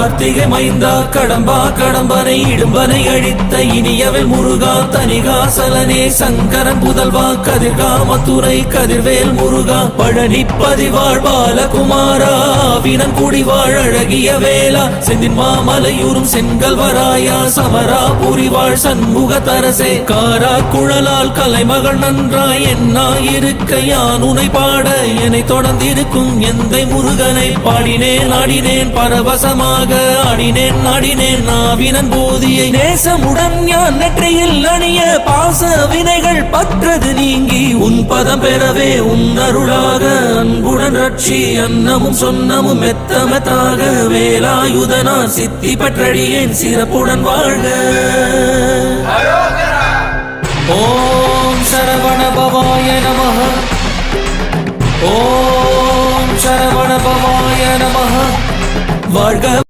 கார்த்திகை மைந்தா கடம்பா கடம்பனை இடும்பனை அழித்த இனியவள் முருகா தனிகாசலனே சங்கரன் புதல்வா கதிர்காமத்துறை கதிர்வேல் முருகா பழனி பதிவாழ் பாலகுமாரா வினன் குடிவாழ் அழகிய வேளா செந்தின் மாமலையூரும் செங்கல்வராயா சமரா புரிவாழ் சண்முக தரசே காரா குழலால் கலைமகள் நன்றாய் என்னாயிருக்க யான் உனை பாட என்னை தொடர்ந்திருக்கும் எந்தை முருகனை பாடினேன் ஆடினேன் பரவசமாக ஆடினேன் ஆடினேன் நாவினன் போதியை நேசமுடன் யான் நெற்றியில் அணிய பாச வினைகள் பற்றது நீங்கி உன் பதம் பெறவே உன் அருளாக அன்புடன் ரட்சி அன்னமும் சொன்னமும் மெத்தமெத்தாக வேலாயுதனா சித்தி பற்றடியேன் சிறப்புடன் வாழ்க. ஓம் சரவண பவாய நமஹ. ஓம் சரவண பவாய நமஹ. வாழ்க.